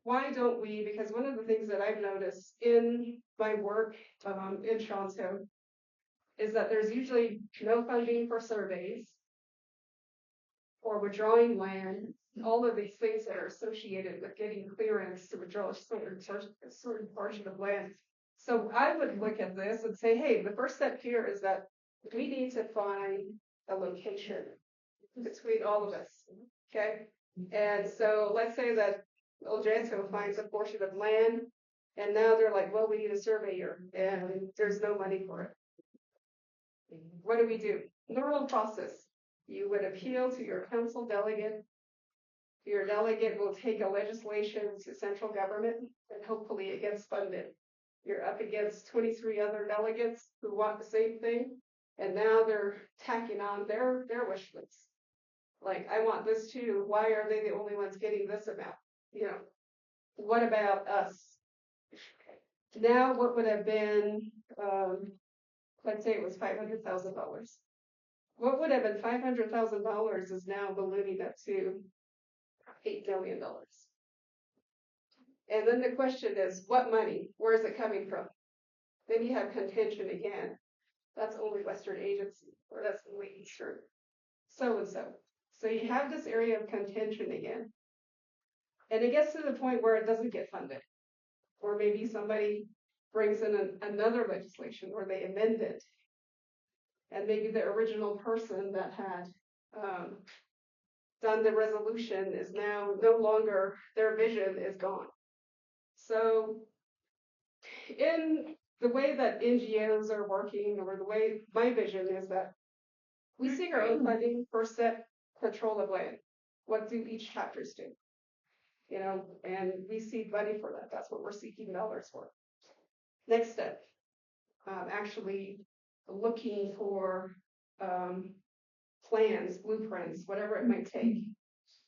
why don't we, because one of the things that I've noticed in my work in Toronto is that there's usually no funding for surveys or withdrawing land, all of these things that are associated with getting clearance to withdraw a certain portion of land. So I would look at this and say, hey, the first step here is that we need to find a location between all of us. Okay. And so let's say that Oljato finds a portion of land, and now they're like, well, we need a surveyor, and there's no money for it. What do? Normal process. You would appeal to your council delegate. Your delegate will take a legislation to central government, and hopefully it gets funded. You're up against 23 other delegates who want the same thing, and now they're tacking on their wish list. Like, I want this too. Why are they the only ones getting this amount? You know, what about us? Now, what would have been, let's say it was $500,000. What would have been $500,000 is now ballooning up to $8 million. And then the question is, what money? Where is it coming from? Then you have contention again. That's only Western agency, or that's only Eastern, so and so. So you have this area of contention again. And it gets to the point where it doesn't get funded. Or maybe somebody brings in another legislation or they amend it. And maybe the original person that had done the resolution is now no longer, their vision is gone. So in the way that NGOs are working, or the way my vision is that we seek our own funding for set control of land. What do each chapters do? You know, and we seek money for that. That's what we're seeking dollars for. Next step, actually looking for plans, blueprints, whatever it might take.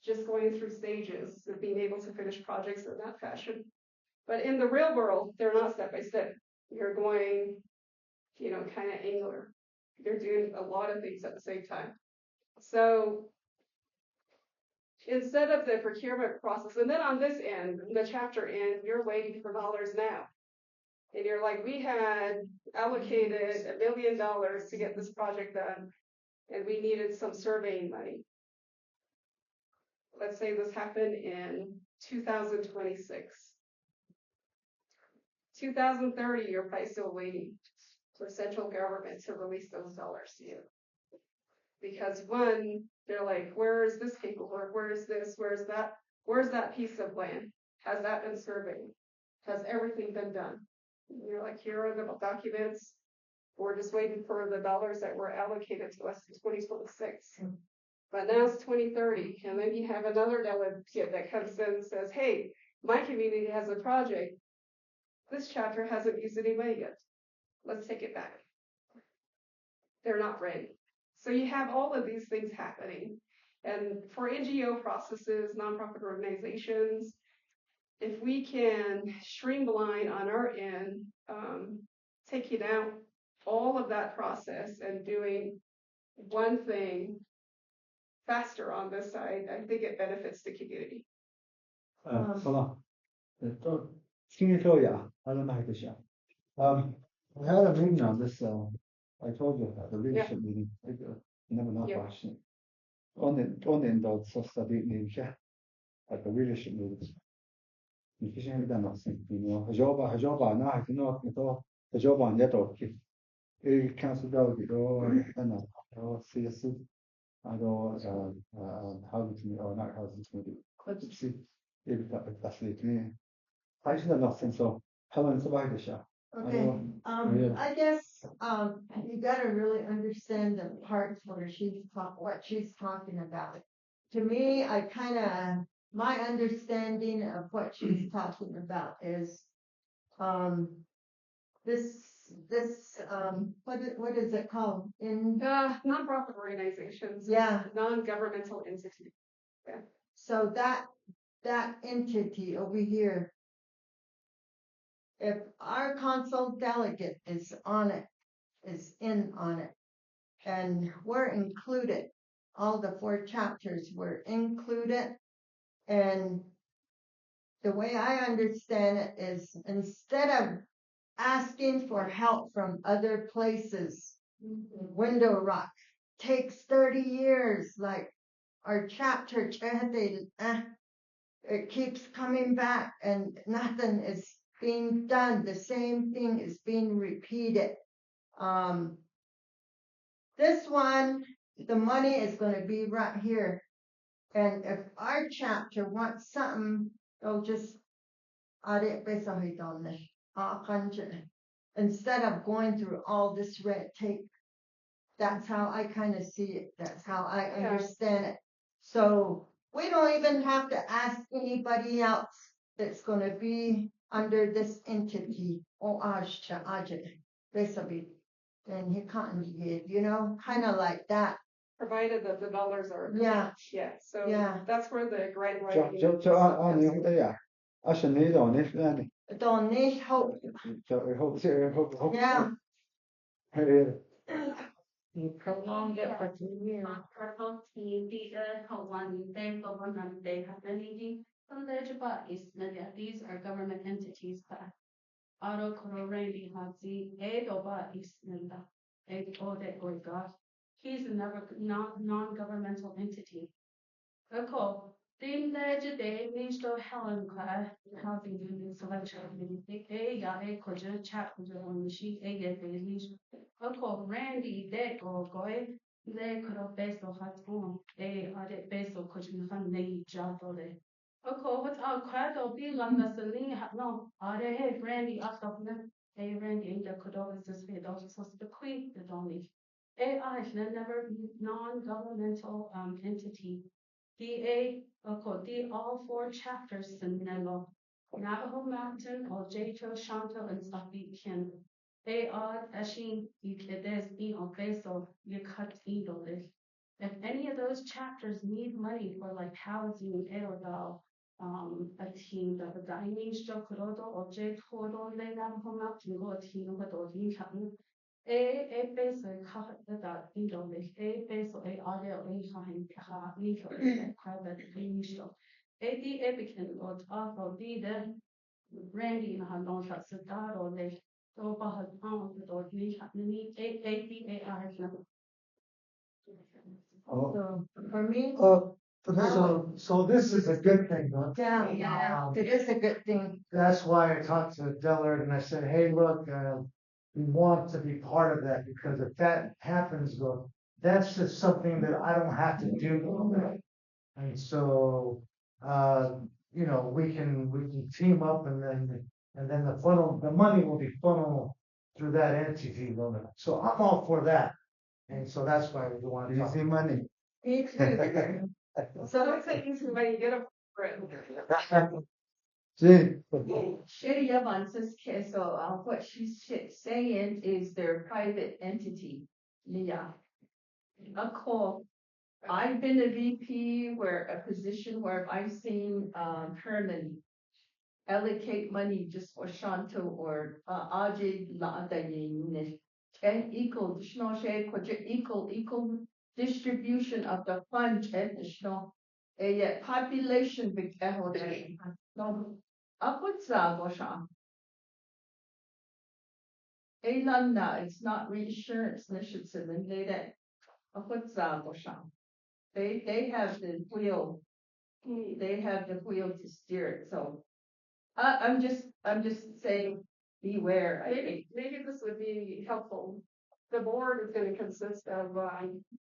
Just going through stages of being able to finish projects in that fashion. But in the real world, they're not step by step. You're going, you know, kind of angular. You're doing a lot of things at the same time. So instead of the procurement process, and then on this end, the chapter end, you're waiting for dollars now. And you're like, we had allocated $1 million to get this project done, and we needed some surveying money. Let's say this happened in 2026. 2030, you're probably still waiting for central government to release those dollars to you. Because one, they're like, where is this paperwork? Where is this? Where's that? Where's that piece of land? Has that been surveyed? Has everything been done? And you're like, here are the documents. We're just waiting for the dollars that were allocated to us in 2026. But now it's 2030. And then you have another delegate that comes in and says, hey, my community has a project. This chapter hasn't used any money yet. Let's take it back. They're not ready. So you have all of these things happening. And for NGO processes, nonprofit organizations, if we can streamline on our end, taking out all of that process and doing one thing faster on this side, I think it benefits the community. 好了，听你说呀，I don't know how to share. We had a meeting on this. I told you the leadership meeting. Never know question. On the so study name at the leadership meeting. You can have nothing. You know, Joba, na, I know the job on that or council delegate or CS. I don't housing or not housing committee. Let's see if that's it. I should have nothing. So Helen survived the show. Okay. I guess you gotta really understand the parts where what she's talking about. To me, my understanding of what she's talking about is this what is it called in nonprofit organizations, non-governmental entities. Yeah. So that entity over here, if our consul delegate is in on it, and we're included, all the 4 chapters were included, and the way I understand it is instead of asking for help from other places, window rock takes 30 years, like our chapter, it keeps coming back and nothing is being done. The same thing is being repeated. This one, the money is going to be right here. And if our chapter wants something, they'll just instead of going through all this red tape. That's how I kind of see it. That's how I understand it. So we don't even have to ask anybody else that's going to be under this entity. Basically, then he can't kind of like that. Provided that the dollars are. Yeah. So Yeah. that's where the grant 저, writing. 아니, 혼자야. 아시네도 안 했으니. Don't need hope. hope. Yeah. You prolong it for 2 years. These are government entities. Auto Correndi Hatsi, Edoba Isnanda, Ed Ode Oigot. He's a non-governmental entity. Ako, din leje de nisto Helen Clare, housing union selection committee, yare koja chat on the sheet, Ako, Randy, de go goy, le kuro beso hat on, ade beso kojin ne jatole. Ako, what's our quado be landa sali hat no, ade hey, Randy, after them, Randy, in the kudo is this way, also supposed to queen the donny. AI is never non-governmental entity. DA, the all 4 chapters in Nelo, Navajo Mountain, Oljato, Shanto, and Sabikin. They are Ashin, Yukedes, Beso, Yukat Idolish. If any of those chapters need money for like housing, Erodal, a team that the dining Jokorodo, Oljato, Le Navajo Mountain, go a team with Oljato. Peso da indole, peso audio hain ha nico private initial. Di epican got afro di de Randy na non sa sedaro le so bahal pound or ni ni APAI na. So for me, So this is a good thing, huh? yeah, it is a good thing. That's why I talked to Dellard and I said, hey, look, we want to be part of that because if that happens, well, that's just something that I don't have to do. And so, we can team up and then the money will be funneled through that entity. So I'm all for that. And so that's why we want to talk. Easy money. Me too. So don't say easy when you get a friend. See, Sherry Evans's case, so what she's saying is they're a private entity. Yeah. A call. I've been a VP where a position where I've seen Herman allocate money just for Shanto or Ajay Ladayin. And equal distribution of the fund additional a population big no Aputza Elanda, it's not reinsurance initiative and they have the wheel. They have the wheel to steer it. So I'm just saying beware. Maybe this would be helpful. The board is going to consist of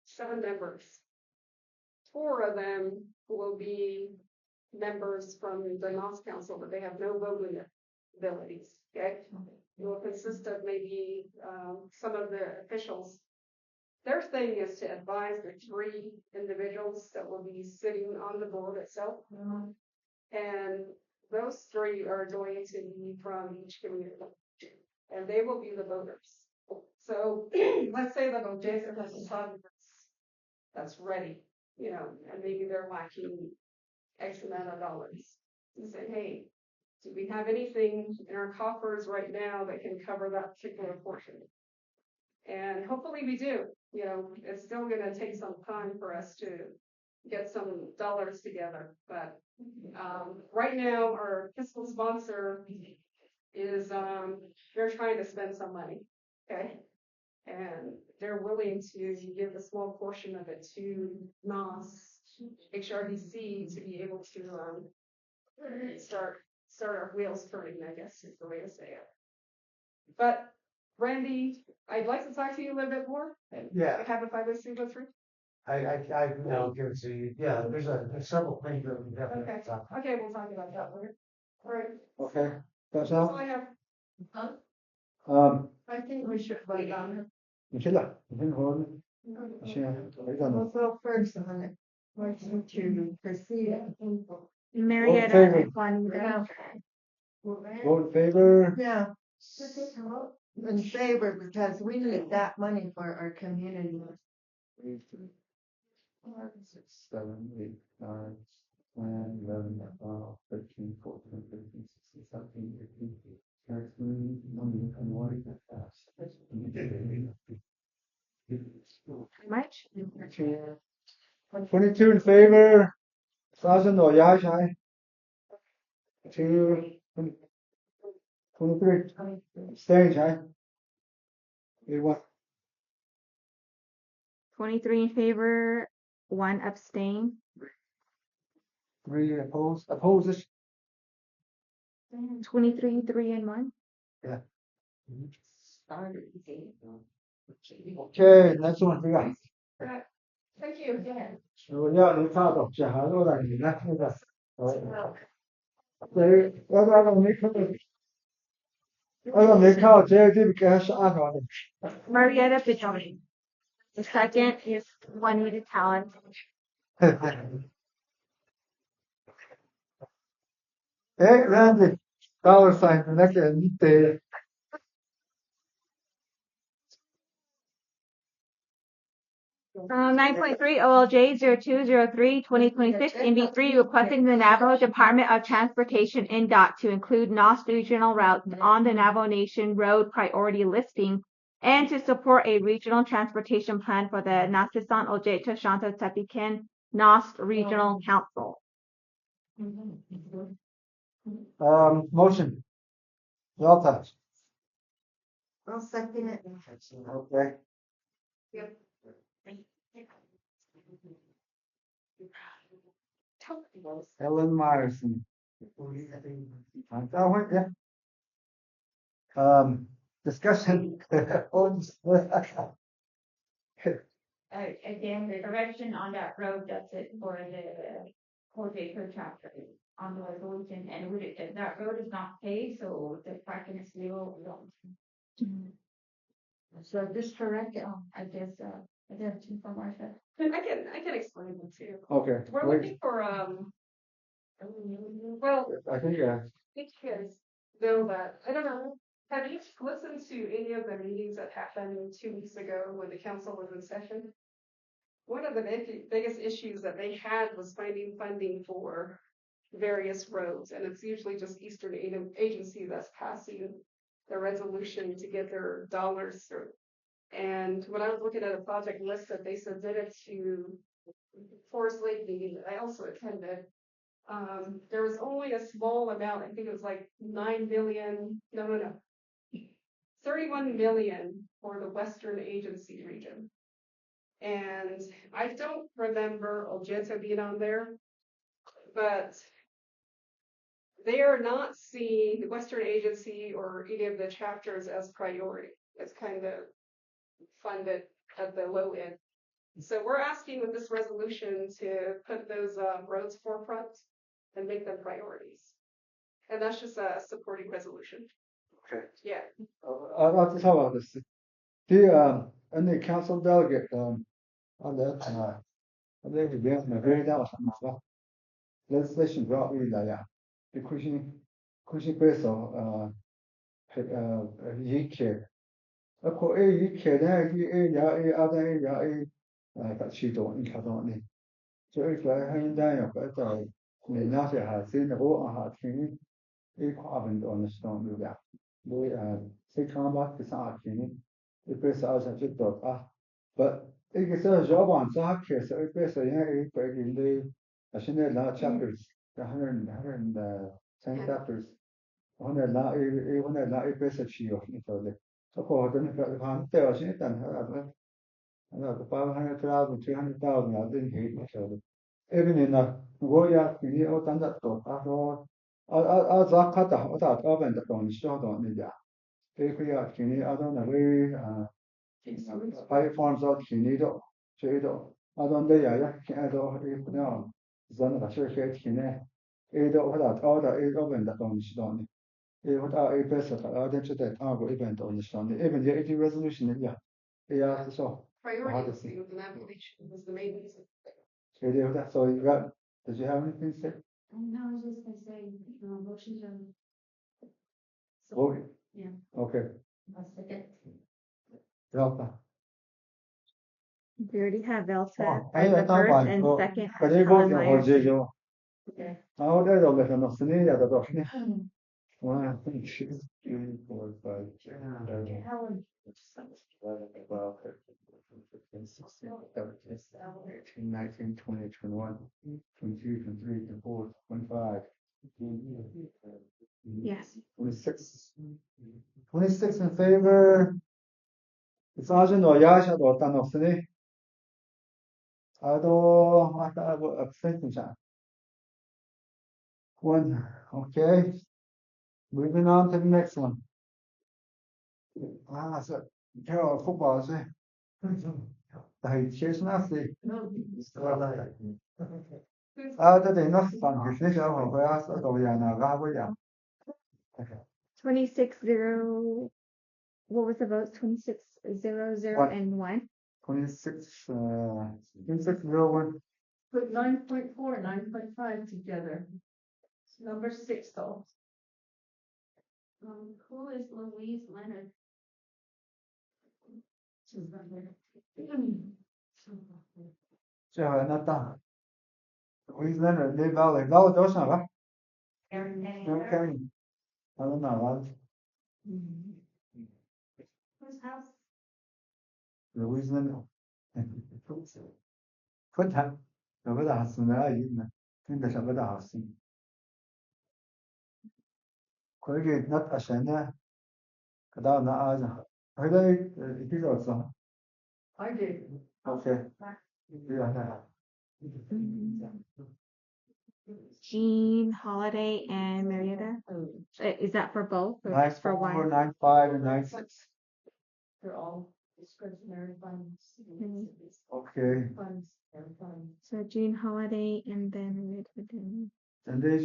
7 members. 4 of them will be members from the NOS Council, but they have no voting abilities. Okay, it will consist of maybe some of the officials. Their thing is to advise the 3 individuals that will be sitting on the board itself, and those 3 are going to be from each community, and they will be the voters. So let's say that Oljato has a fund that's ready, and maybe they're lacking X amount of dollars. You say, hey, do we have anything in our coffers right now that can cover that particular portion? And hopefully we do. It's still going to take some time for us to get some dollars together. But right now, our fiscal sponsor is they're trying to spend some money, okay, and they're willing to give a small portion of it to NOS, HRDC, to be able to start our wheels turning, I guess is the way to say it. But Randy, I'd like to talk to you a little bit more. Yeah. Have a 503. I will give it to you. Yeah, there's several things that we definitely have to talk about. Okay, we'll talk about that later. All right. Okay, that's That's all all. I have. I think we should vote on it. Michelle, you can hold it. We'll go first on it. Motion to proceed. Marietta, Juanita. Vote in favor. Yeah. In favor, because we need that money for our community. 3, 4, 5, 6, 7, 8, 9, 10, 11, 12, 13, 14, 15, 16, 17, 18, 19, 20, 21, Much? 22 in favor. 1,000 or yeah, shy. 2, 23. Staying shy. 81. 23 in favor, 1 abstain. 3 opposed. Opposes. 23, 3 and 1. Yeah. Okay, next one we got. Thank you again. 我要你看到小孩都在你那那个，对，我没看到，我没看到，这个还是按照的。 Marietta Pidgeot. The second is Juanita Talent. 哎，Randy，到了三那个你得。9.3 OLJ 0203 2026 MB3 requesting the Navajo Department of Transportation NDOT to include NOS regional routes on the Navajo Nation road priority listing and to support a regional transportation plan for the Nasisan Oljato Shanto Tepican NOS Regional Council. Motion. Delta. I'll second it. Okay. Yep. Ellen Myerson. Discussion. Again, the direction on that road, that's it for the Oljato chapter on the resolution, and that road is not paved, so the parking is legal. So just correct it. I guess, I have two for Martha. I can explain them too. Okay. We're looking for well, I think you guys know that. I don't know. Have you listened to any of the meetings that happened 2 weeks ago when the council was in session? One of the biggest issues that they had was finding funding for various roads, and it's usually just Eastern Agency that's passing the resolution to get their dollars through. And when I was looking at a project list that they submitted to Forest Lake meeting that I also attended, there was only a small amount. I think it was like 9 million. No. 31 million for the Western Agency region. And I don't remember Oljato being on there, but they are not seeing the Western Agency or any of the chapters as priority. It's kind of funded at the low end. So we're asking with this resolution to put those roads forefront and make them priorities. And that's just a supporting resolution. Okay. Yeah. I'd like to talk about this. The council delegate on that they would be on the very that was something legislation brought me that the Cushing Peso year. Of course, year there other that she don't in. So if I have done it, not have seen the whole thing, it happened on the stone do that. We say come back to some the person also just thought, but Ik zo job on so hak here so ik so yeah ik break in the actually lot chapters the 10 chapters on the lot on the lot ik best chi of in so the so ko den ka han te o sin tan ha the 500,000 300,000 I didn't hate so the even in the go ya ni o tan da to a za ka ta o ta ta ben da to ni so do ni ja ke ya ni a do na we Five farms out Chinido, Chido, Adonde Yaya, Canado, no, Zona, Church, Chine, Edo, without all the eight oven that on the stone. Without a person, I didn't that argo event on the stone. Even the 80 resolution, yeah. Yeah, so. Priority with an application was the main reason. So you got, did you have anything to say? No, I was just gonna say, motion to. Vote. Yeah. Okay. A second. Delta. We already have Velta Oh, as the thought first about and it. second. But they vote Helen on Meyer. Jojo. Okay. Oh, there's a little bit of the door. 1, 2, 3, 4, 5, 6, 7, Helen. 12, 13, 16, 17, 18, 19, 20, 21, 22, 23, 24, 25. Yes. 26. 26 in favor. It's Arjun or Yasha or Tanosini. Although I will abstain. One. Okay. Moving on to the next one. So Carol football, see. Thầy chia sẻ gì? Tôi thấy nó bằng cái thế sao mà phải ở đầu nhà nào ra với nhà. 26-0. What was the votes? 26-0-0 and 1. 26-01. Put 9.4, 9.5 together. It's number 6 though. Who is Louise Leonard? Chờ nó ta. Louise Leonard đi vào lại đâu đó sao vậy? Okay. I don't know. Whose house? Louise Leonard. فتح. بدأ حسنا أيدنا. كنا شبدا حسين. كل نت عشانه. كذا أنا أجا. هذا يصير أصلا. I did. Okay. Yeah. Jean, Holiday, and Marietta. Is that for both or just for 9.4, one? 9.5, and 9.6. They're all discretionary funds. Okay. Funds, they're funds. So Jean Holiday and then Marietta. And they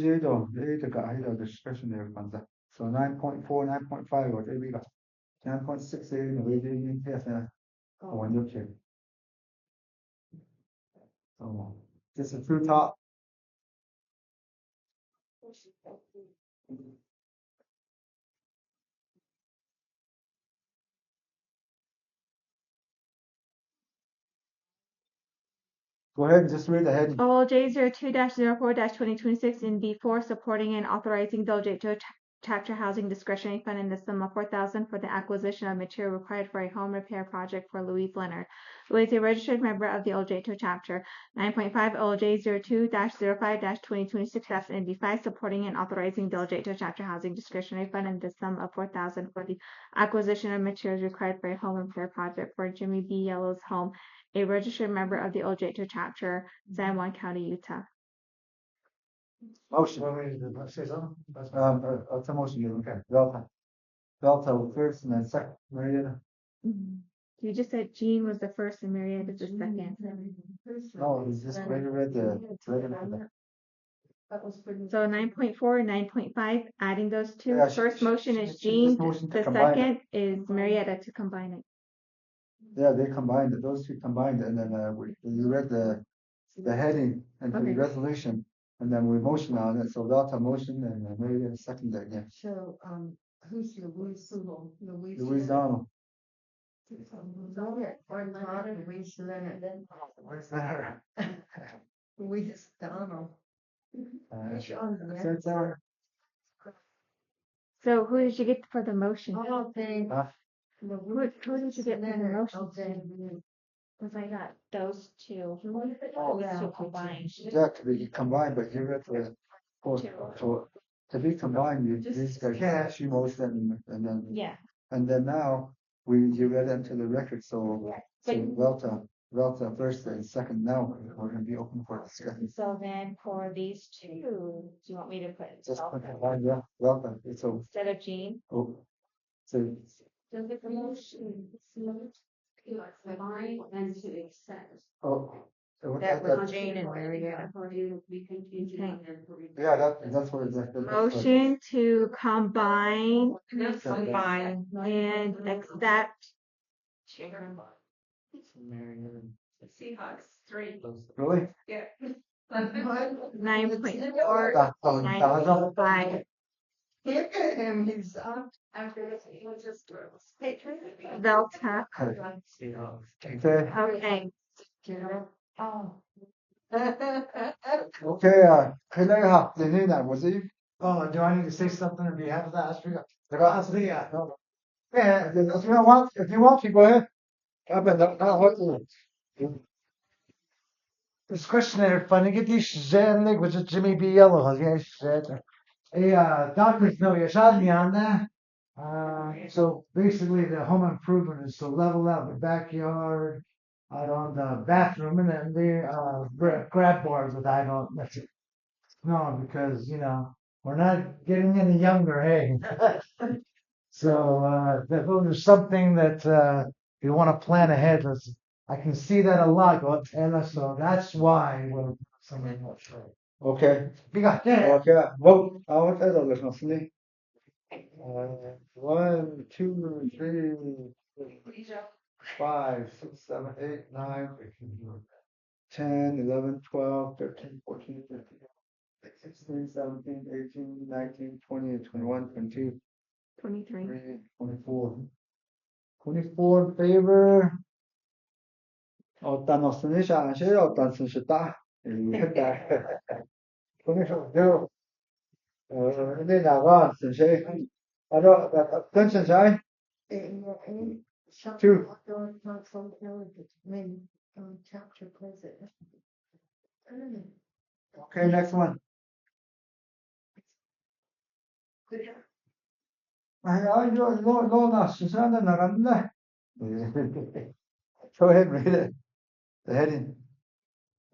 got the discretionary funds. So 9.4, 9.5, what we got. 9.6, the way they need to when you check. So this is two top. Go ahead and just read the heading. OLJ 02-04-2026 in B4 supporting and authorizing the Oljato Chapter Housing Discretionary Fund in the sum of $4,000 for the acquisition of material required for a home repair project for Louise Leonard, who is a registered member of the Oljato Chapter. 9.5 OLJ 02-05-2026 in B5 supporting and authorizing the Oljato Chapter Housing Discretionary Fund in the sum of $4,000 for the acquisition of materials required for a home repair project for Jimmy B. Yellow's home, a registered member of the Oljato Chapter, San Juan County, Utah. Motion. It's a motion. Okay. Delta first and then second. Marietta. You just said Jean was the first and Marietta is the second. No, it's just read the. That was pretty. So 9.4 and 9.5, adding those two. Yeah, First motion is Jean. The second is Marietta to combine it. Yeah, they combined it. Those two combined, and then you read the heading and the resolution, and then we motion on it. So Delta motion and Marietta second again. So, who's Louise? Louise Donald. Or not Louise Leonard. Where's that? Louise Donald. Since our. So who did you get for the motion? I don't think. Who did you get for the motion? Cause I got those two. yeah. Combined. Yeah, to be combined, but you read to be combined, these guys, she motion and then. Yeah. And then now, you read into the record, so Velta first and second, now we're gonna be open for discussion. So then for these two, do you want me to put Just put combined, yeah, Velta, it's so, instead of Jean? oh, so, Does the promotion combine and to accept? oh. So what That that, was Jane and Marietta. We can change it. Okay. yeah, that's what exactly. Motion to combine Combine. and accept. Seahawks, 3. Really? Yeah. 9.4, That's 9.5. Look at him, he's up. After this, he was just gross. Delta. Okay, Okay. Oh. okay, kailangan din na, was it? Oh, do I need to say something on behalf of that? Yeah, if you want to, go ahead. I've been, what This questionnaire funding it is zenlig was it Jimmy B. Yellow, yes, doctors know Yashadmiana. So basically the home improvement is to level out the backyard, out on the bathroom, and then the grab bars with I don't, that's it. No, because, we're not getting any younger, hey. So, those are something that, you want to plan ahead. I can see that a lot, Ella, so that's why we're something else. Okay. Biga, Okay, vote. What is all this, Natalie? 1, 2, 3, 5, 6, 7, 8, 9, 10, 11, 12, 13, 14, 15, 16, 17, 18, 19, 20, 21, 22, 23. 24. 24 in favor. 어떤 없으니 샤시 어떤 순수다. 이해다. 24. 근데 나가 순수. 아로 attention shy. Two. Okay, next one. No, Susanna 나갔네. Go ahead, read it. The heading.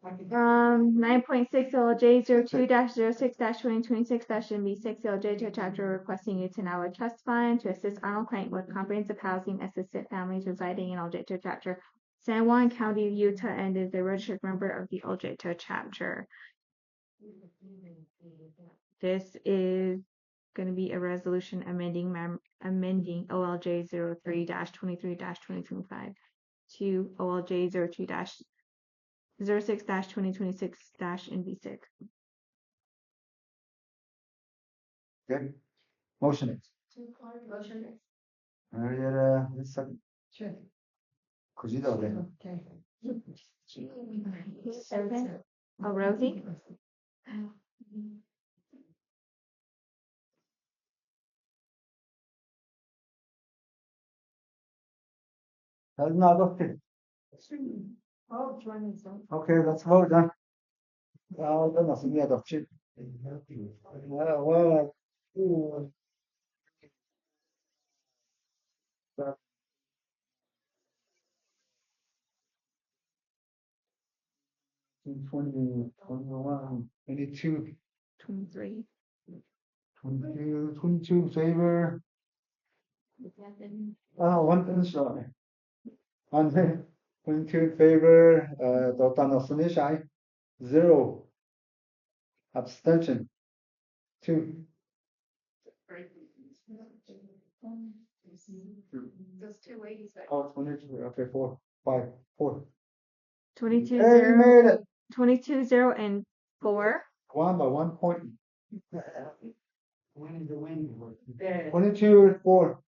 9.6 LJ 02-06-2026-NB6 LJ to chapter requesting you to now a trust fund to assist Arnold Clank with comprehensive housing assisted families residing in Oljato chapter San Juan County, Utah, and is a registered member of the Oljato chapter. This is going to be a resolution amending OLJ 03-23-2025 to OLJ 02-06-2026-NB6. Okay. Motion. Motion. Marietta, this second. Sure. Cosita, okay. Okay. 7. Oh, Rosie? That's not okay. Oh, join us. Okay, let's vote then. Then that's the adoption. 1, 2, 20, 21, 22, 23. 22 in favor. One shot. 22 in favor. Dotano finish. 0. Abstention. 2. Those 2 ladies back. Oh, 22. Okay, 4. 5. 4. 22, Hey, you 0. made it. 22, 0, and 4. Won by 1 point. winning the win. 22 and 4.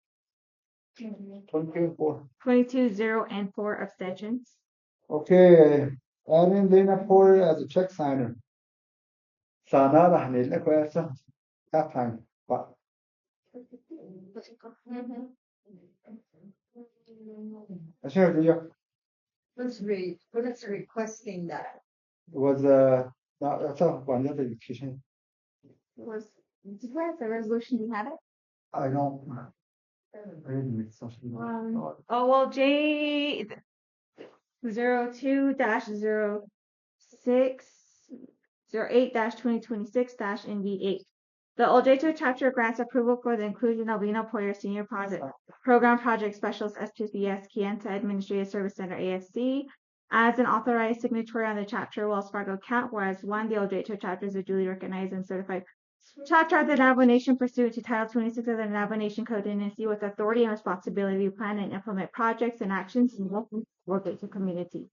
22 and 4. 22, 0, and 4 abstentions. Okay. Add in Lena Porter as a check signer. Sana راح نقول كويسة. That time. But I share with you. What's requesting that? Was that's a one of the education. Did you have the resolution? You had it? I don't read it. Oh, well, J 02-0608-2026-NV8. The Oljato chapter grants approval for the inclusion of Lino Poyer Senior Project Program Project Specialist SPPS Kienta Administrative Service Center ASC as an authorized signatory on the chapter Wells Fargo account, whereas one, the Oljato chapter is a duly recognized and certified chapter of the Navajo Nation pursuant to Title 26 of the Navajo Nation Code NNC with authority and responsibility to plan and implement projects and actions in local Oljato community.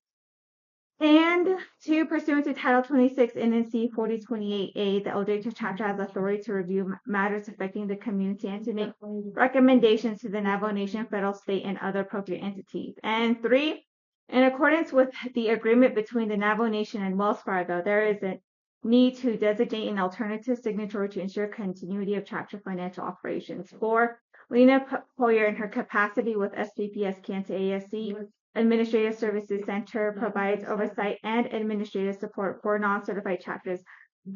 And two, pursuant to Title 26 NNC 4028A, the Oljato chapter has authority to review matters affecting the community and to make recommendations to the Navajo Nation, federal, state, and other appropriate entities. And three, in accordance with the agreement between the Navajo Nation and Wells Fargo, there is a need to designate an alternative signatory to ensure continuity of chapter financial operations. Four, Lena Poyer, in her capacity with SPPS Kanta ASC Administrative Services Center, provides oversight and administrative support for non-certified chapters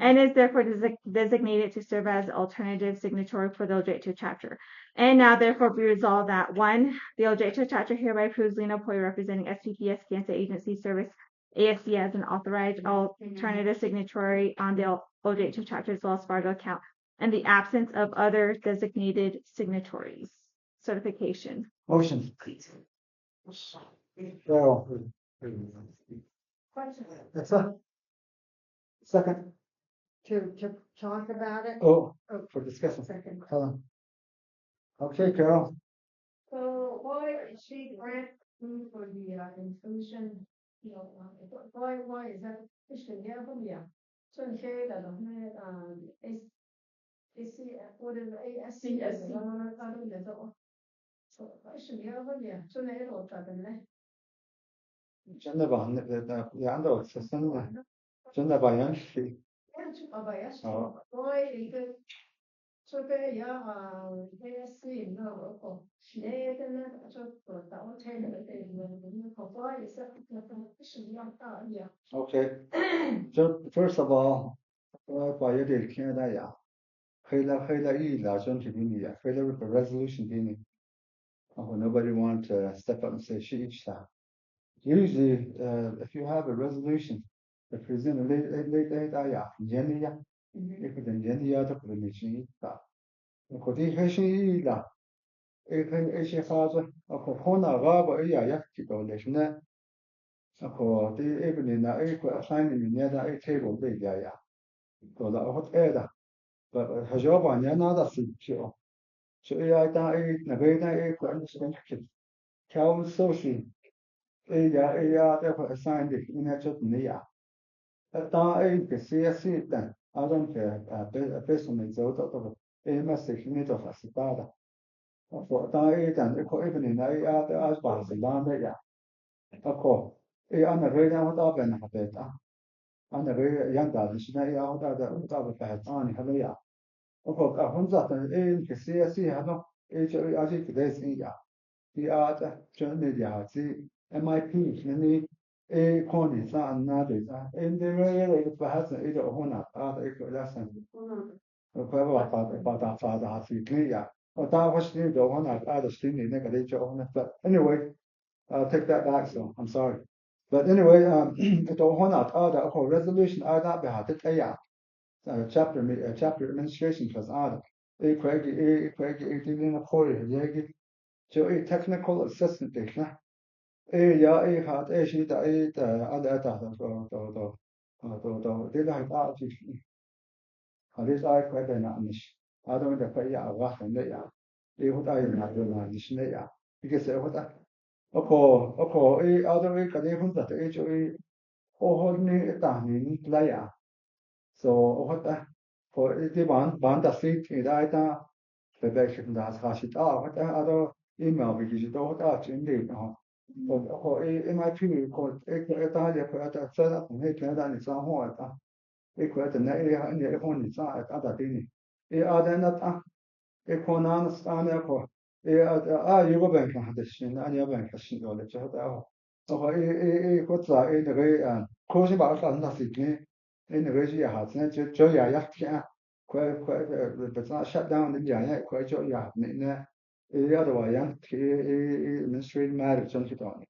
and is therefore designated to serve as alternative signatory for the Oljato chapter. And now therefore be resolved that one, the Oljato chapter hereby approves Lena Poyer representing SPPS Kanta Agency Service ASC as an authorized alternative signatory on the Oljato chapter's Wells Fargo account and the absence of other designated signatories. Certification. Motion. Carol. That's a second. To talk about it? Oh, for discussion. Second. Helen. Okay, Carol. So why is she grant for the inclusion? Why is that? It's the level, yeah. So in here that is what is ASC? So it's the level, yeah. So they don't talk in there. جنبها عنده سنة جنبها ينشي. Why is it? So they ASC no. They then just put that one ten why is that? Yeah. Okay. First of all, by your Canada, yeah. Khayla resolution dini. Nobody want to step up and say she each time. Usually, if you have a resolution, the president late Jenia, if the Jenia to put in the la, if a father, a Hona Raba, Yakiko, the evening, I assigning near the table, big ya. So the hot air, but her job on another feature. So I died, Naveda, Cal Soci, therefore assigned it in a chutney. At that CSC then, I don't care, basement out of a message need of a citada. For that, and evening, I as well as a land, of course. On the very out of an habeta. On the very young dad, she may out of the bad on Havaya. Of course, a hundred and CSC had no HOE today's in ya. The art journey, the MIP, many a corny son, not it. In the way, perhaps either honor, other lesson. About our father has to clear. But that was the honor, other stingy negative honor. But anyway, I'll take that back, so I'm sorry. But anyway, the honor, other resolution, I got behind it. Chapter administration plus other. A Craig, in a poor, so a technical assistant, yeah, I had actually the other did I actually this I quite an amish. I don't know if I was in there. They would I not do this later. Because what okay, other way, can even that HOE or hold me a time layer. So what for the one that seat in the bewerkstelligen das Rashid what other email because you don't actually or MIP called Italia per set up and hit that in some way. Equate the area and the opponent side at other thing. Other than that, a conan stand up. You go bank on this and your bank has seen all the what's that? Closing about nothing. In the way you have, Joy, yeah, quite, but not shut down the giant, quite joy, yeah, the other way, ministry marriage on it on.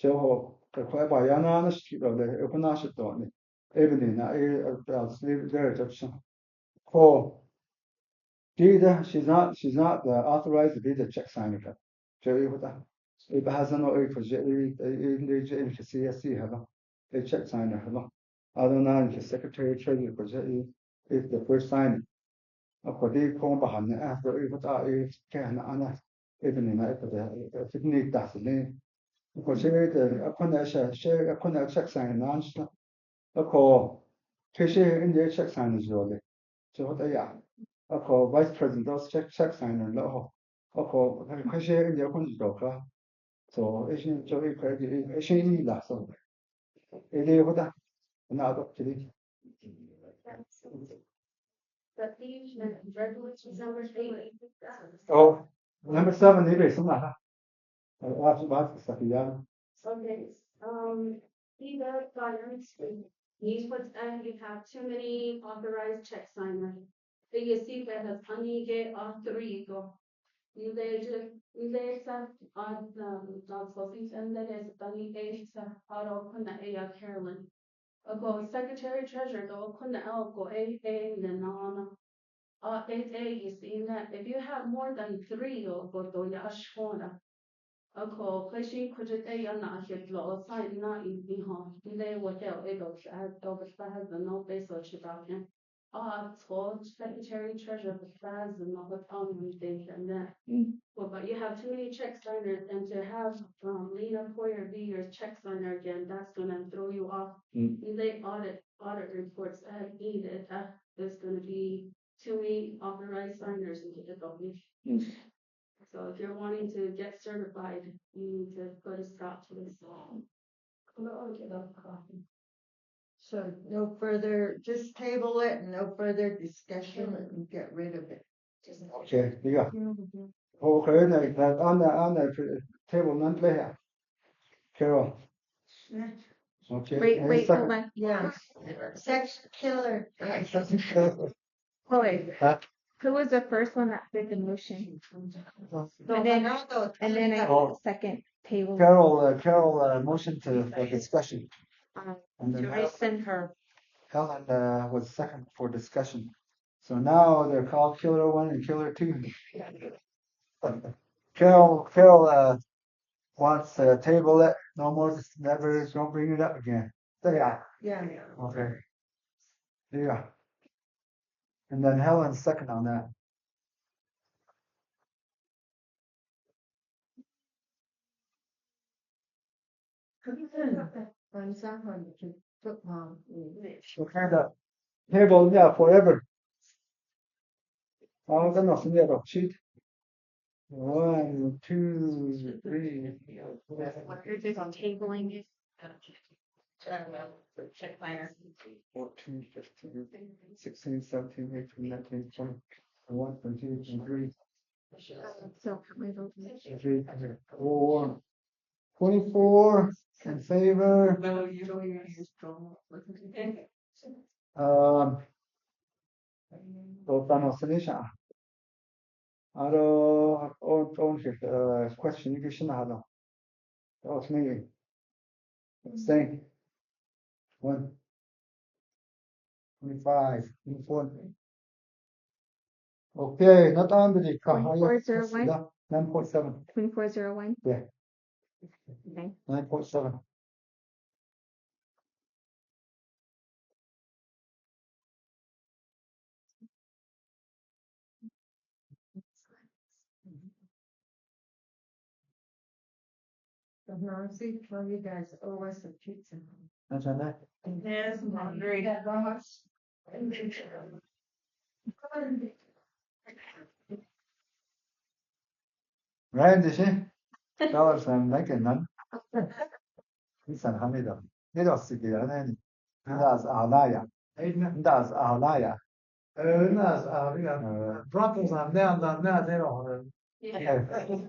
Joe, quite by Yana, the street of the open ashit on it. Evening, I'll sleep there, Judson. Oh, she's not authorized to be the check signer. Joey, what that? It has no in CSC, have a check signer, have I don't know if the secretary treasurer, because if the first sign. According to behind after if it can Anna even in the technique that's the because a connection share a connection sign announced a call Fisher in the check sign is really. So what they are. A call vice president those check sign and low. A call Fisher in the conjugal. So isn't Joey credit isn't that so. It is what that another to the oh number 7 maybe something. What's the stuff yeah. Okay, either guidance, these would, you have too many authorized check signers. You see that as honey get authorizo. You sa sosis and that is bunny sa auto kuna Carolyn. Ago secretary treasurer do kuna go na you see that if you have more than 3 go do ya ashona. Ako, kasi kujit ay na hit lo sign na iho. Hindi hotel ego as has the no peso chibakin. So secretary treasurer has the no hotel and that. Well, but you have too many check signers, and to have Lena Poyer be your check signer again, that's gonna throw you off. They audit reports that needed. There's gonna be too many authorized signers into the document. So if you're wanting to get certified, you need to put a stop to this. So no further, just table it and no further discussion and get rid of it. Okay, yeah. Okay, that on the table monthly here. Carol. Okay. Wait, hold on. Yeah. Sex killer. Wait. Huh? Who was the first one that did the motion? And then I second table. Carol motion for discussion. And then I send her. Helen was second for discussion. So now they're called Killer 1 and Killer 2. Carol wants to table it. No more, never, don't bring it up again. So yeah. Yeah. Okay. Yeah. And then Helen's second on that. So kind of table, yeah, forever. I'm gonna send you a sheet. 1, 2, 3. We're just tabling it. Check fire. 14, 15, 16, 17, 18, 19, 20, 21, 22, 23. So put my vote. 4, 24 in favor. No, you don't use strong. Votano Senisha. Aro on question you should have. That was me. Staying. 1, 25, 24. Okay, not on the 2401. 9.7. 2401. Yeah. Okay. 9.7. Nancy, tell you guys owe us a pizza. That's on that. Yes, I'm hungry. Right, is she? Dollars I'm making none. He's an Hamido. He does see the other. That's Alaya. That's Alaya. الناس Broncos are now they don't. Okay.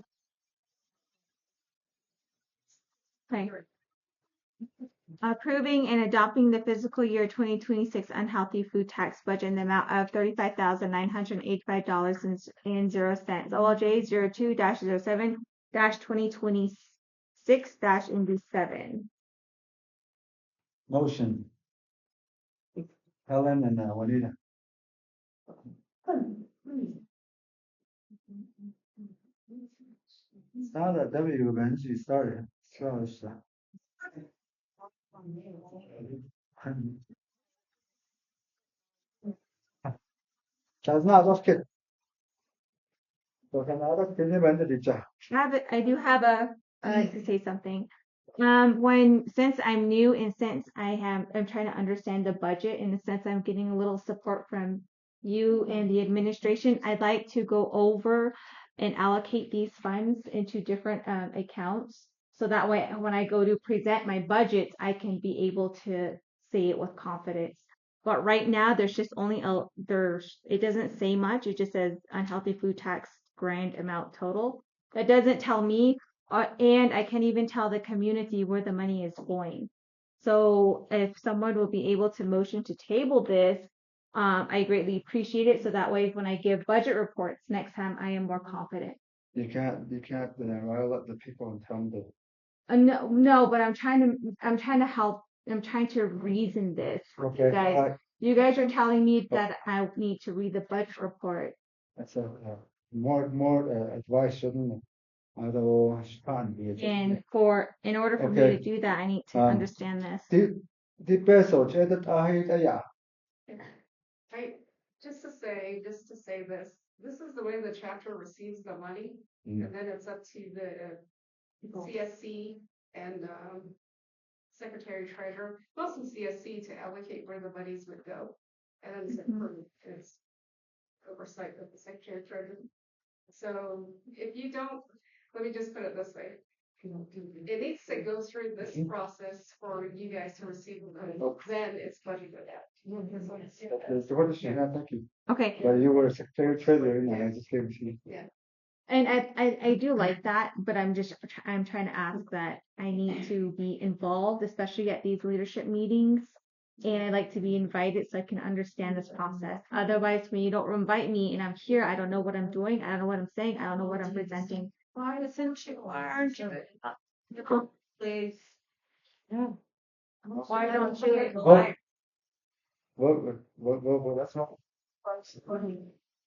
Approving and adopting the fiscal year 2026 unhealthy food tax budget in the amount of $35,985.00. OLJ 02-07-2026-NB7. Motion. Helen and Juanita. It's not that W when she started. So it's that's not just kid. So can I just give when did I do have I'd like to say something. Since I'm new and since I'm trying to understand the budget in the sense I'm getting a little support from you and the administration, I'd like to go over and allocate these funds into different accounts. So that way, when I go to present my budget, I can be able to say it with confidence. But right now, there's just only it doesn't say much. It just says unhealthy food tax grand amount total. That doesn't tell me, and I can't even tell the community where the money is going. So if someone will be able to motion to table this, I greatly appreciate it. So that way, when I give budget reports next time, I am more confident. You can't I'll let the people and tell them to. No, but I'm trying to help. I'm trying to reason this. Okay. You guys are telling me that I need to read the budget report. That's more advice shouldn't although And in order for me to do that, I need to understand this. The peso that Just to say this is the way the chapter receives the money, and then it's up to the CSC and Secretary Treasurer, mostly CSC, to allocate where the monies would go, and then it's oversight of the Secretary Treasurer. So if you don't, let me just put it this way. It needs to go through this process for you guys to receive the money. Then it's budgeted out. Thank you. Okay. Well, you were Secretary Treasurer, and I just gave it to you. Yeah. And I do like that, but I'm trying to ask that I need to be involved, especially at these leadership meetings. And I like to be invited so I can understand this process. Otherwise, when you don't invite me and I'm here, I don't know what I'm doing. I don't know what I'm saying. I don't know what I'm presenting. Why aren't you? Please. Yeah. Why don't you? Well, that's not.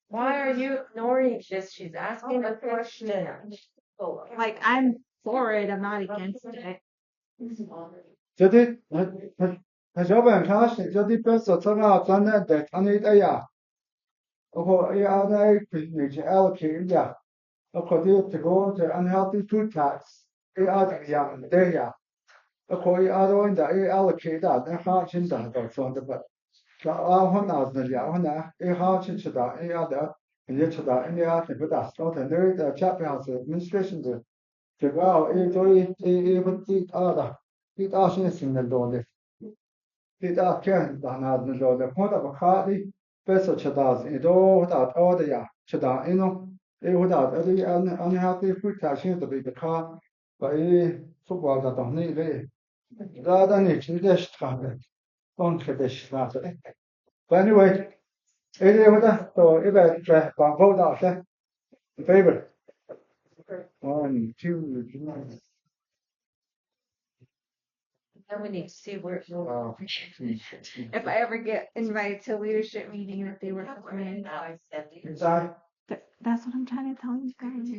Why are you ignoring this? She's asking a question. Like, I'm for it. I'm not against it. 저기 저번 클래스 저기 벌써 전화 전화인데 전화이야. 그거 이 안에 이제 allocated. According to go to unhealthy food tax. 이 아들이야 돼야. 거의 아들인데 이 allocated 내 하신다 더 좋은데. 저 혼나서야 혼나 이 하신다 이 아들 이제 쳐다 이 아들 보다 또 더 chaphouse administration 제가 이 저희 이 분기 아다 이 다시는 쓰는 돈데 이 다케는 다나는 돈데 보다 바카디 peso 쳐다 이도 하다 어디야 쳐다 이노 이 하다 어디 안 하기 후타신 더 비카 바이 소바다 돈이래 다다니 진짜 스타데 콘크레데시 나서 but anyway it is so if I vote out in favor 1 2 3 Then we need to see where. If I ever get invited to a leadership meeting, if they were coming inside that's what I'm trying to tell you guys.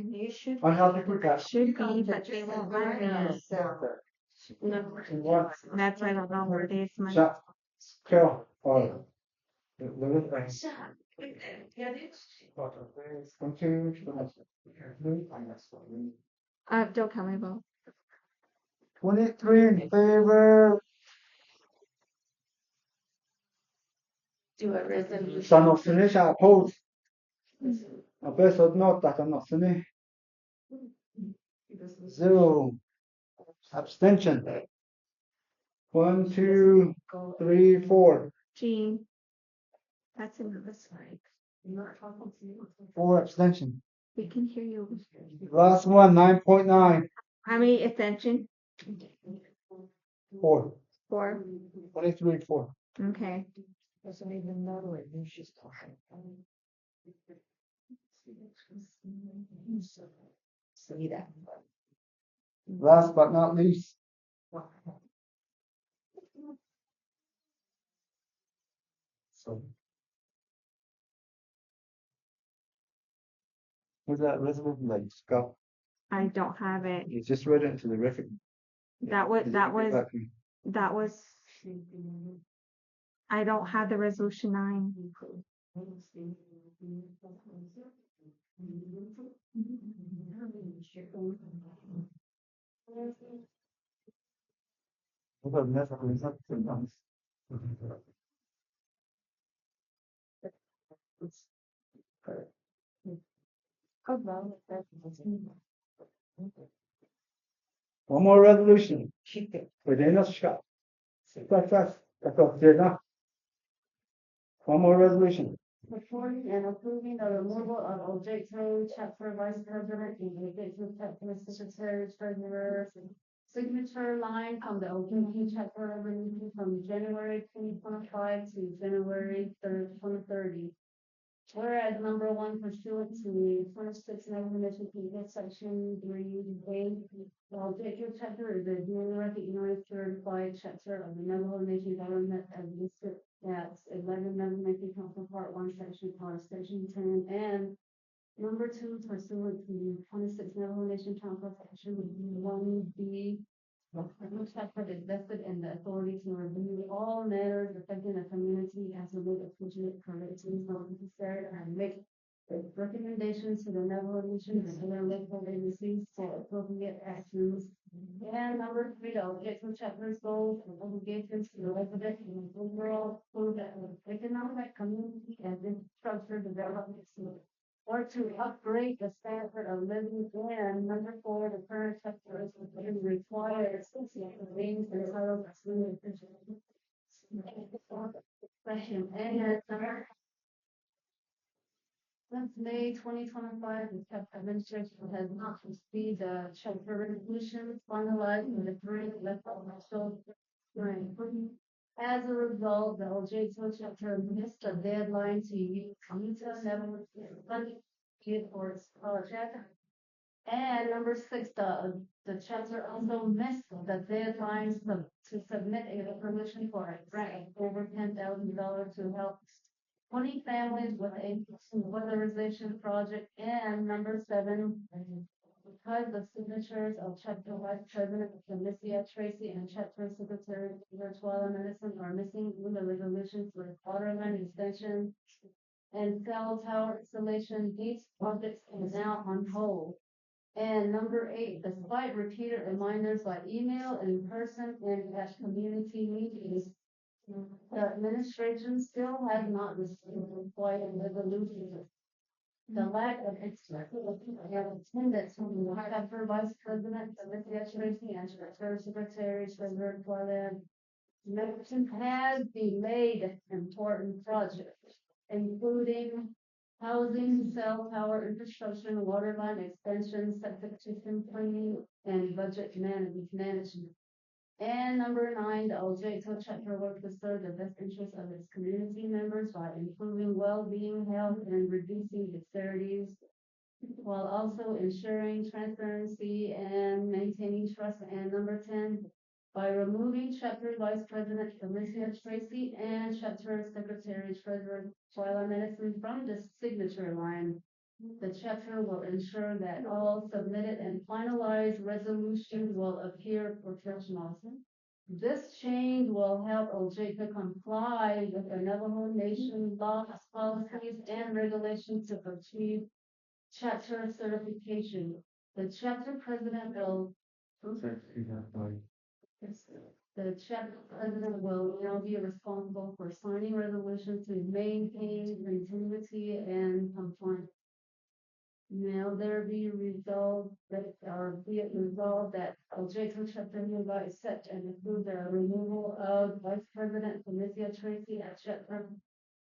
unhealthy food tax. Should be, but they won't let me. That's why I don't know where it is. Shut. Kill. Or. Don't count my vote. 23 in favor. Do a resolution. Sono Sinisha opposed. A best note that I'm not Sini. 0 abstention. 1 2 3 4. Gene. That's another slide. 4 abstention. We can hear you. Last one 9.9. How many abstention? 4. 4. 23, 4. Okay. Doesn't even know what she's talking. See that. Last but not least. So. What's that resolution like, Scott? I don't have it. You just read it into the record. That was, I don't have the resolution 9. One more resolution. Within us, Scott. That's up there now. One more resolution. Reporting and approving the removal of Oljato, chapter vice president, and executive chapter secretary, treasurer, signature line from the Oljato chapter revenue from January 2025 to January 3rd, 2030. Whereas number 1 pursuant to 26 Mission section 3A, the Oljato chapter is a duly recognized certified chapter of the Navajo Nation government as listed at 11 Navajo Council Part 1 section part section 10, and number 2 pursuant to 26 Navajo Nation Council section 1B. The chapter is vested in the authority to review all matters affecting the community as a way of pushing it corrections not necessary and make recommendations to the Navajo Nation and other local agencies for appropriate actions. And number 3, the objective chapter's goals and obligations to the resident and overall economic community and infrastructure development or to upgrade the standard of living. And number 4, the current chapter is required things and titles question. And since May 2025, the chapter administration has not received the chapter resolution finalized in the 3 electoral As a result, the Oljato chapter missed the deadline to use Utah Never funding for its project. And number 6, the chapter also missed the deadline to submit a permission for a grant of over $10,000 to help 20 families with a weatherization project. And number 7, because the signatures of chapter vice president Felicia Tracy and chapter secretary Twyla Medicine are missing in the resolutions for water line extension and cell tower installation, these projects are now on hold. And number 8, despite repeated reminders by email and in person and at community meetings, the administration still has not received required resolutions. The lack of attendance from the chapter vice president, Felicia Tracy, and chapter secretary, treasurer Twyla Medicine has delayed important projects, including housing, cell tower infrastructure, water line extension, septic system cleaning, and budget management. And number 9, the Oljato chapter work to serve the best interests of its community members by improving well-being, health, and reducing disparities, while also ensuring transparency and maintaining trust. And number 10, by removing chapter vice president Felicia Tracy and chapter secretary treasurer Twyla Medicine from the signature line, the chapter will ensure that all submitted and finalized resolutions will appear professional. This change will help Oljato comply with the Navajo Nation laws, policies, and regulations to achieve chapter certification. The chapter president will the chapter president will now be responsible for signing resolutions to maintain continuity and compliance. Now there be resolved that, or be it resolved that Oljato chapter hereby accept and approve the removal of Vice President Felicia Tracy as chapter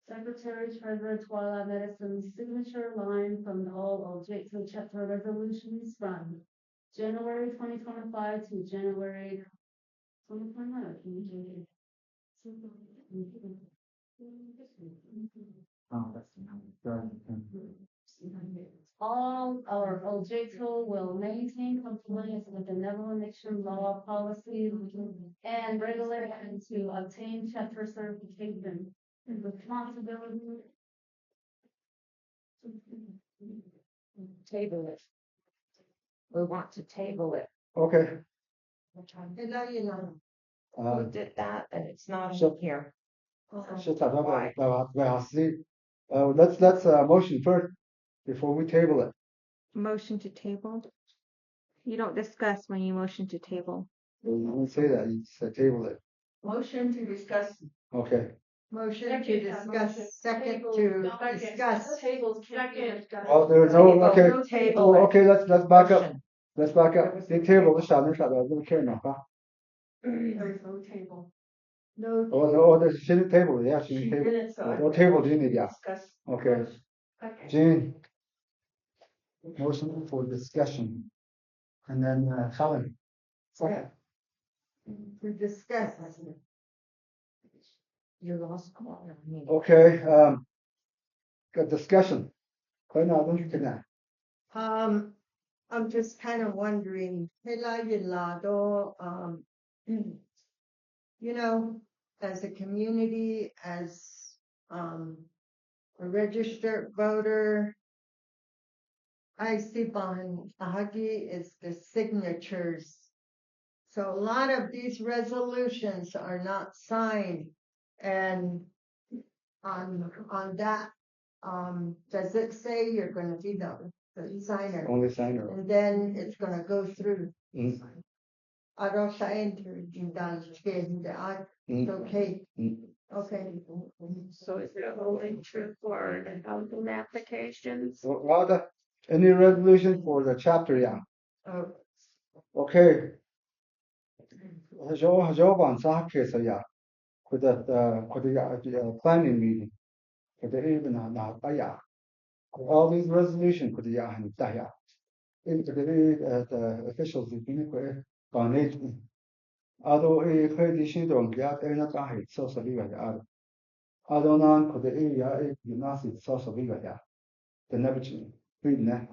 secretary treasurer Twyla Medicine's signature line from all Oljato chapter resolutions from January 2025 to January All our Oljato will maintain compliance with the Nation law, policies, and regulations to obtain chapter certification. Responsibility. Table it. We want to table it. Okay. We did that and it's not So- in here. Let's motion first before we table it. Motion to table? You don't discuss when you motion to table. You don't say that, you said table it. Motion to discuss. Okay. Motion to discuss, second to discuss. Tables can't be discussed. Oh, there's no, okay. No table. Okay, let's back up. Motion. Let's back up. The table, the shot, I don't care now, huh? There's no table. No. Oh, no, there's a shitty table, yeah, She shitty table. did it, so I. What table do you need, yeah? Discuss. Okay. Okay. Jean. Motion for discussion. And then, Helen. Second. To discuss. You lost call. Okay, good discussion. Right now, don't you get that? I'm just kind of wondering, you know, as a community, as a registered voter, I see behind Ahagi is the signatures. So a lot of these resolutions are not signed, and on that, does it say you're gonna be the signer? Only signer. And then it's gonna go through. Mm. I don't say it's okay. Mm. Okay. So is it only true for the housing applications? Rhoda, any resolution for the chapter, yeah? Oh, Okay. Job on case, yeah. For the planning meeting. For the even yeah. All these resolutions for the yeah and yeah. In the officials, the people on it. Although a tradition don't get any kind so live at although none for the area, you must so live at the never read that.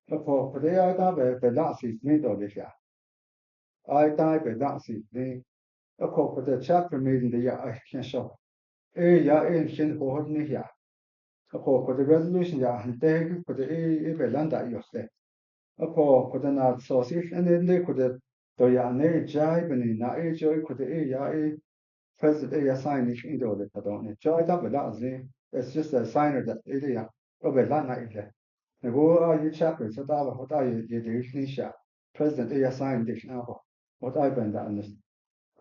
For the other, the last is made of it, yeah. I die by that seat. The for the chapter meeting, the yeah, I can show. Yeah, ancient or here. For the resolution, yeah, and they for the Belanda, you say. For the not sausage, and then they could the yeah, ne jibe and na a joy could the yeah, president a sign is in the don't it. Joy up with that, it's just a signer that it yeah, or Belanda is there. The go are you chapter, so that what are you, President a sign this now. What I've been done this.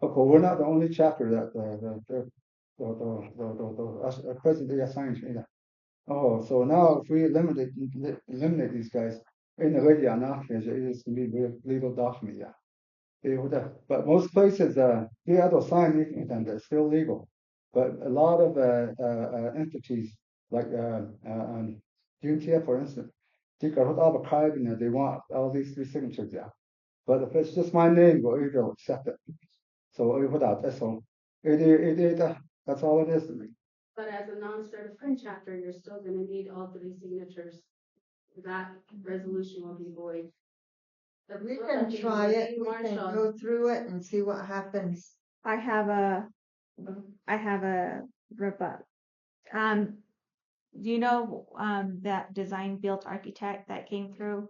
Okay, we're not the only chapter that the present day assigned either. Oh, so now if we eliminate these guys, in the way now it is to be legal document, yeah. But most places, the other sign and they're still legal. But a lot of entities like UTF, for instance, they want all these three signatures, yeah. But if it's just my name, they'll accept it. So without that's all. That's all it is to me. But as a non-certified chapter, you're still gonna need all three signatures. That resolution will be void. We can try it, we can go through it and see what happens. I have a rebut. Do you know that design built architect that came through?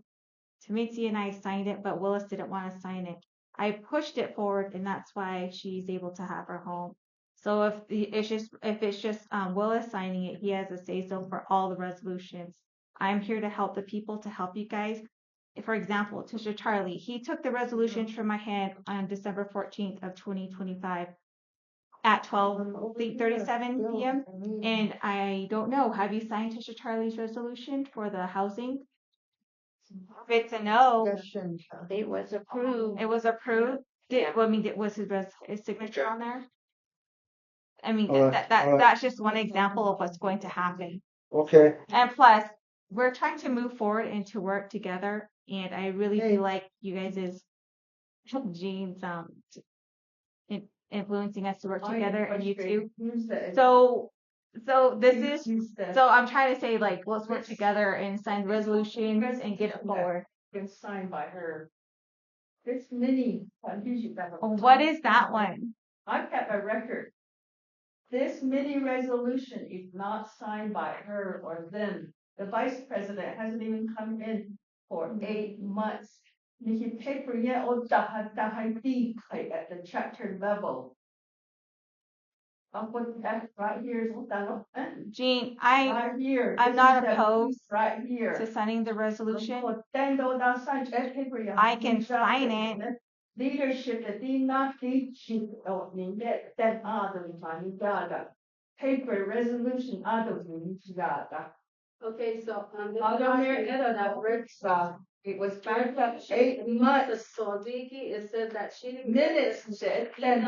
Tamitzi and I signed it, but Willis didn't want to sign it. I pushed it forward, and that's why she's able to have her home. So if it's just Willis signing it, he has a say so for all the resolutions. I'm here to help the people, to help you guys. For example, Tisha Charlie, he took the resolutions from my hand on December 14th of 2025 at 12:37 p.m. And I don't know, have you signed Tisha Charlie's resolution for the housing? If it's a no, It was approved. it was approved. Was his signature on there? I mean, All right, all right. that's just one example of what's going to happen. Okay. And plus, we're trying to move forward and to work together. And I really Hey. feel like you guys is Jean's influencing us to work together, and you too. Use that. So this is, Use that. so I'm trying to say, like, let's work together and sign resolutions and get it forward. Been signed by her. This mini. What is that one? I've got a record. This mini resolution is not signed by her or them. The vice president hasn't even come in for 8 months. Nikki paper yet or at the chapter level. I'll put that right here is what that. Jean, Right here. I'm This not is the opposed piece right here. to signing the resolution. I I can sign it. Leadership that did not teach you that other time paper resolution other Okay, so this Other document that Rick saw, it was back up 8 months. Sodiki, it said that she didn't. Minutes said then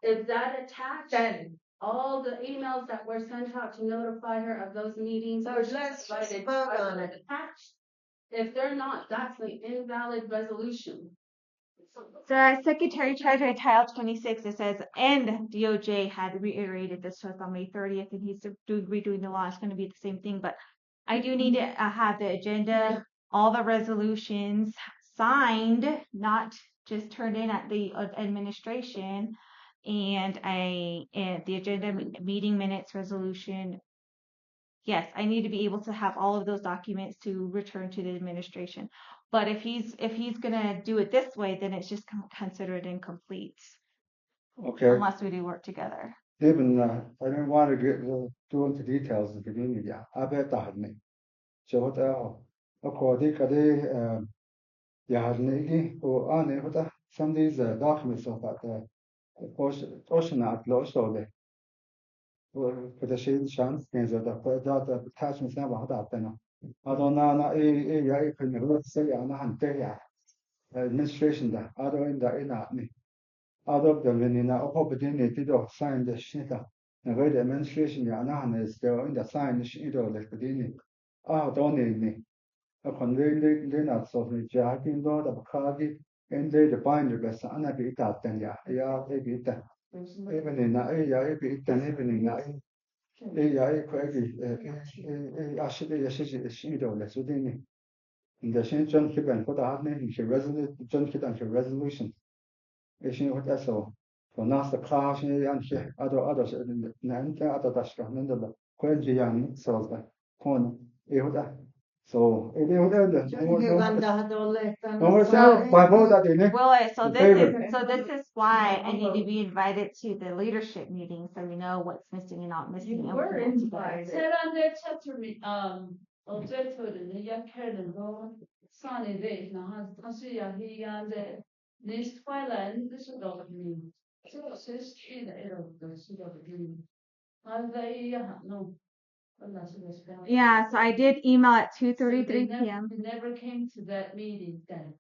Is that attached? then All the emails that were sent out to notify her of those meetings. So were let's just provided vote on it. attached. If they're not, that's an invalid resolution. So as Secretary Treasurer Title 26, it says, and DOJ had reiterated this to us on May 30th, and he's redoing the law. It's going to be the same thing, but I do need to have the agenda, all the resolutions signed, not just turned in at the administration, and the agenda meeting minutes resolution. Yes, I need to be able to have all of those documents to return to the administration. But if he's gonna do it this way, then it's just considered incomplete Okay, unless we do work together. even, I don't want to get, go into details at the beginning, yeah, I bet that me. So what, according to the, yeah, some of these documents of that, portion at also the, for the shade chance, things that attachments never had that, you know. I don't know, I couldn't say, I'm not administration that, I don't in that me. Out of the when opportunity to sign the shit up. And where the administration is still in the sign sheet or the beginning. Don't need me. A convey not so the jacking door of Kagi and they the binder best and I beat that then maybe that. Even in the area, even in the area, I should be a sheet or less within in the same John Kip and put a hard name, she John Kip and her resolution. Ishing what that's all. For нас the class and she others and other restaurant and the Quenji Yang so the corner. So it by vote that in it. Well, so In this is why I need to be invited to the leadership meeting so we know what's missing and not missing. You and were we can work together. invited. 세란데 차트미 어제토를 약해는 거 산에 대해서 다시 이야기하는데 this Thailand this is all of me. So says in the air of the city of the and they no. Yeah, so I did email at 2:33 p.m. They never came to that meeting then.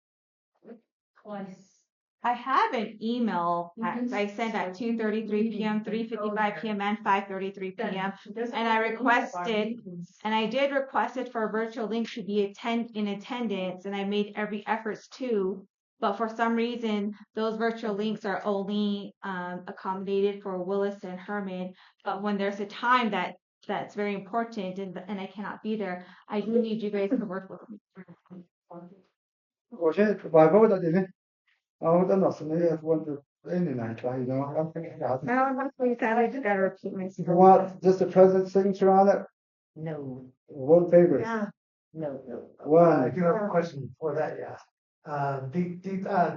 Twice. I have an email I sent at 2:33 p.m., 3:55 p.m., and 5:33 p.m. And I did request it for a virtual link to be in attendance, and I made every effort to. But for some reason, those virtual links are only accommodated for Willis and Herman. But when there's a time that's very important and I cannot be there, I do need you guys to work with me. By vote that in it. Oh, then that's one to any night, you know. I don't have to say I just gotta repeat myself. You want just the president's signature on it? No. One favor. Yeah. No. One. I do have a question before that, yeah.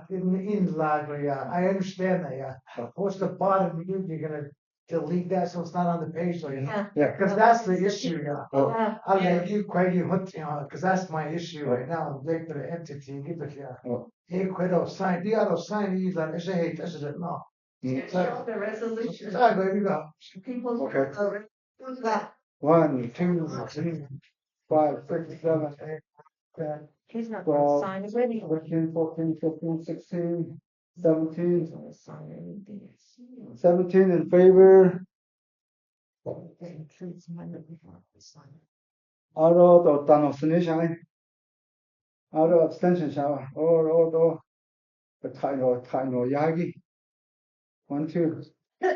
In Lagria, I understand that, yeah. Towards the bottom, you're gonna delete that so it's not on the page, so you know. Yeah. Because that's the issue, yeah. Yeah. I'll let you, Craig, you hooked, you know, because that's my issue right now. I'm late for the entity, give it here. Hey, Quido, sign, the other sign, he's on, I say, hey, this is it, no. Show the resolution. There you go. People. Okay. Yeah. 1, 2, 3, 5, 6, 7, 8, 10, He's not going to 12, sign it, really. 13, 14, 15, 16, 17. 17 in favor. Auto abstention shower. Taino Yagi. 1, 2,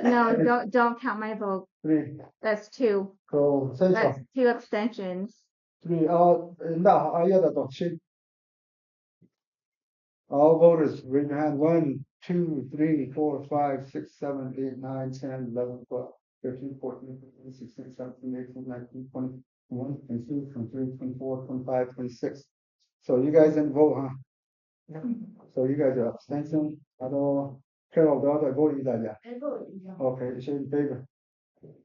No, don't count my vote. 3. That's 2. So say That's 2 abstentions. 3. All voters, raise your hand. 1, 2, 3, 4, 5, 6, 7, 8, 9, 10, 11, 12, 13, 14, 15, 16, 17, 18, 19, 20, 21, 22, 23, 24, 25, 26. So you guys didn't vote, huh? So you guys are abstention. Carol, the other vote, yeah. I vote, yeah. Okay, is she in favor?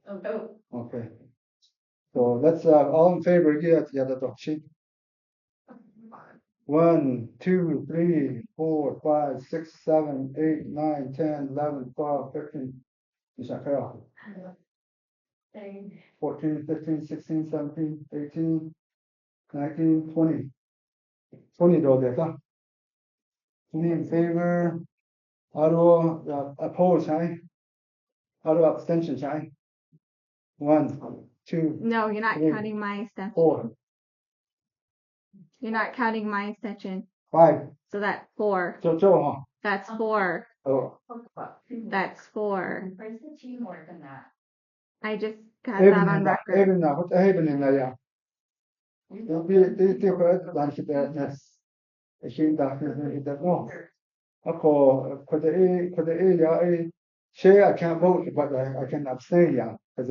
Oh, Okay. So let's all in favor, yeah, the sheet. 1, 2, 3, 4, 5, 6, 7, 8, 9, 10, 11, 12, 13. Is that Carol? 14, 15, 16, 17, 18, 19, 20. 20 though, there. 20 in favor. Auto opposed, huh? Auto abstention, huh? 1, 2. No, you're not 3, counting my abstention. 4, You're not counting my abstention. 5. So that's 4. Huh? That's 4. Oh. That's 4. where's the teamwork in that? I just got that on record. Even now, what the haven in there, yeah. Det sköt bland det kända det no. I can't vote, but I can abstain, yeah. Because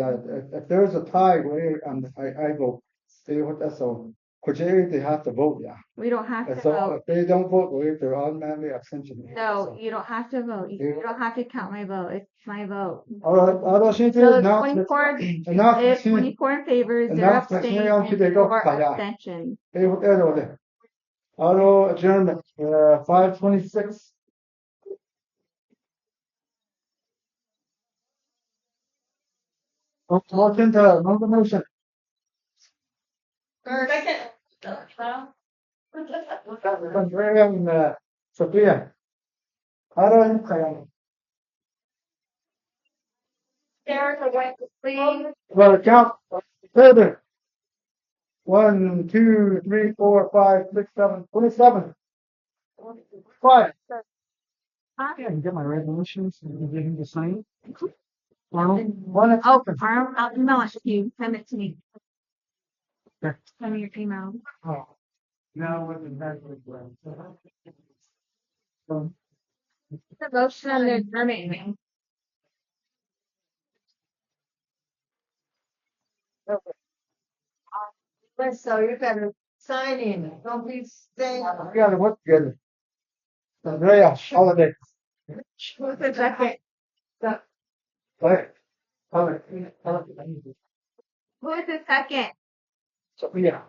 if there's a tie where I vote, so they have to vote, yeah. We don't have to So vote. if they don't vote, they're automatically abstention. No, you don't have to vote. You don't have to count my vote. It's my vote. All right, she So did now. 24 Enough. is 24 in favor, 0 Enough. abstain, Enough. and 4 abstention. Auto adjournment, 5:26. Motion to move the motion. Second. And Sophia. Auto. Well, count further. 1, 2, 3, 4, 5, 6, 7, 27. 5. I can get my resolutions and give him the sign. Arnold, one. Oh, Arnold, I'll email it to you. Send it to me. Okay. Send me your email. Oh. Now with The motion on the adjournment. So you better sign in, don't be saying. we gotta work together. Andrea, holiday. Who's the second? Right. Who is the second? Sophia.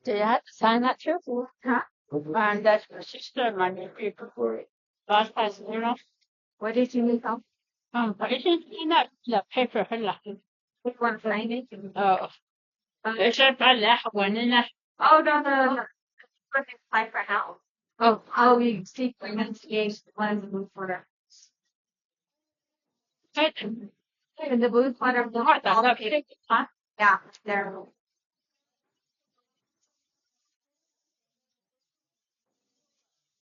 Do you have to sign that too? Huh? That's my sister and my new paper for it. Last time, you know. What did you need help? Isn't that the paper? You want to sign it? Oh. It's just by that one, isn't it? Oh, no. For the apply for help. Oh, you seek investigation plans to move forward. Good. And the blues letter. Huh? Yeah, there.